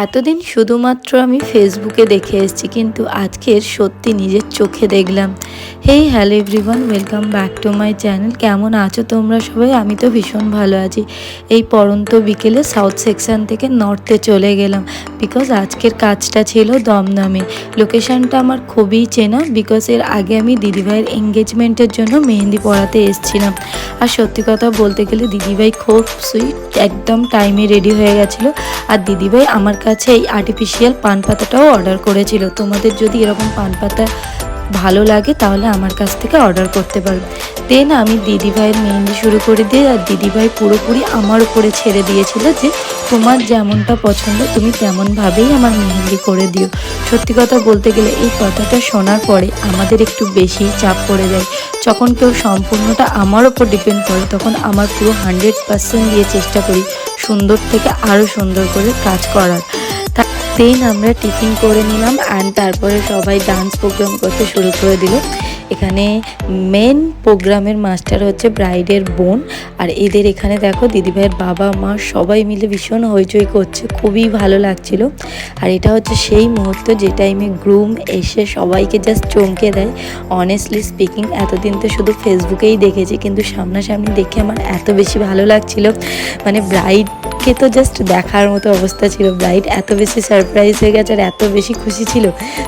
এতদিন শুধুমাত্র আমি ফেসবুকে দেখে এসেছি, কিন্তু আজকের সত্যি নিজের চোখে দেখলাম। Hey hello everyone, welcome back to my channel. কেমন আছো তোমরা সবাই? আমি তো ভীষণ ভালো আছি। এই পড়ন্ত বিকেলে সাউথ সেকশন থেকে নর্থে চলে গেলাম, বিকজ আজকের কাজটা ছিল দমদমে। লোকেশানটা আমার খুবই চেনা, বিকজ এর আগে আমি দিদিভাইয়ের এঙ্গেজমেন্টের জন্য মেহেন্দি পড়াতে এসেছিলাম। আর সত্যি কথা বলতে গেলে দিদিভাই খুব সুইট, একদম টাইমে রেডি হয়ে গেছিলো। আর দিদিভাই আমার কাছে এই আর্টিফিশিয়াল পান পাতাটাও অর্ডার করেছিল। তোমাদের যদি এরকম পান পাতা ভালো লাগে তাহলে আমার কাছ থেকে অর্ডার করতে পারো। দেন আমি দিদিভাইয়ের মেহেন্দি শুরু করে দিই, আর দিদিভাই পুরোপুরি আমার উপরে ছেড়ে দিয়েছিল যে তোমার যেমনটা পছন্দ তুমি তেমনভাবেই আমার মেহেন্দি করে দিও। সত্যি কথা বলতে গেলে এই কথাটা শোনার পরে আমাদের একটু বেশি চাপ পড়ে যায়। যখন কেউ সম্পূর্ণটা আমার ওপর ডিপেন্ড করে তখন আমার পুরো 100% দিয়ে চেষ্টা করি সুন্দর থেকে আরও সুন্দর করে কাজ করার। দেন আমরা টিফিন করে নিলাম, অ্যান্ড তারপরে সবাই ডান্স প্রোগ্রাম করতে শুরু করে দিল। এখানে মেন প্রোগ্রামের মাস্টার হচ্ছে ব্রাইডের বোন, আর এদের এখানে দেখো দিদিভাইয়ের বাবা মা সবাই মিলে ভীষণ হইচই করছে, খুবই ভালো লাগছিল। আর এটা হচ্ছে সেই মুহূর্ত যে টাইমে গ্রুম এসে সবাইকে জাস্ট চমকে দেয়। অনেস্টলি স্পিকিং, এতদিন তো শুধু ফেসবুকেই দেখেছি, কিন্তু সামনাসামনি দেখে আমার এত বেশি ভালো লাগছিল। মানে ব্রাইডকে তো জাস্ট দেখার মতো অবস্থা ছিল। ব্রাইড এত বেশি সারপ্রাইজ হয়ে গেছে আর এত বেশি খুশি ছিল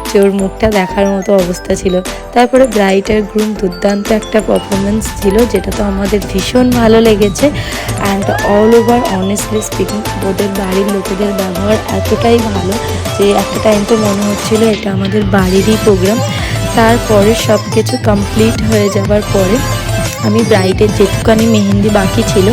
যে ওর মুখটা দেখার মতো অবস্থা ছিল। তারপরে ব্রাইড আর গ্রুম দুর্দান্ত একটা পারফরমেন্স ছিল, যেটা তো আমাদের ভীষণ ভালো লেগেছে। And all over honestly speaking ওদের বাড়ির লোকেদের ব্যবহার এতটাই ভালো যে একটা টাইম তো মনে হচ্ছিল এটা আমাদের বাড়িরই প্রোগ্রাম। তারপরে সব কিছু কমপ্লিট হয়ে যাবার পরে আমি ব্রাইডের যেটুকানি মেহেন্দি বাকি ছিল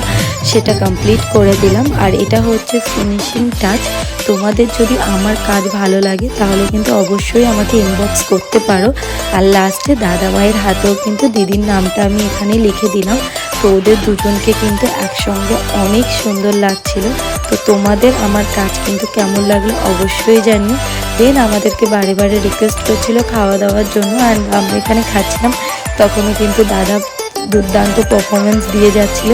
সেটা কমপ্লিট করে দিলাম। আর এটা হচ্ছে ফিনিশিং টাচ। তোমাদের যদি আমার কাজ ভালো লাগে তাহলে কিন্তু অবশ্যই আমাকে ইনবক্স করতে পারো। আর লাস্টে দাদাভাইয়ের হাতেও কিন্তু দিদির নামটা আমি এখানে লিখে দিলাম। তো ওদের দুজনকে কিন্তু একসঙ্গে অনেক সুন্দর লাগছিল। তো তোমাদের আমার কাজ কিন্তু কেমন লাগলো অবশ্যই জানিও। দেন আমাদেরকে বারে বারে রিকোয়েস্ট করছিল খাওয়া দাওয়ার জন্য, অ্যান্ড আমরা এখানে খাচ্ছিলাম। তখনও কিন্তু দাদা দুর্দান্ত পারফরমেন্স দিয়ে যাচ্ছিল।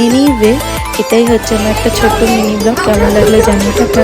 এনিওয়ে, এটাই হচ্ছে আমার একটা ছোট্ট মিনি ব্লগ। কেমন লাগলো জানি। টাটা।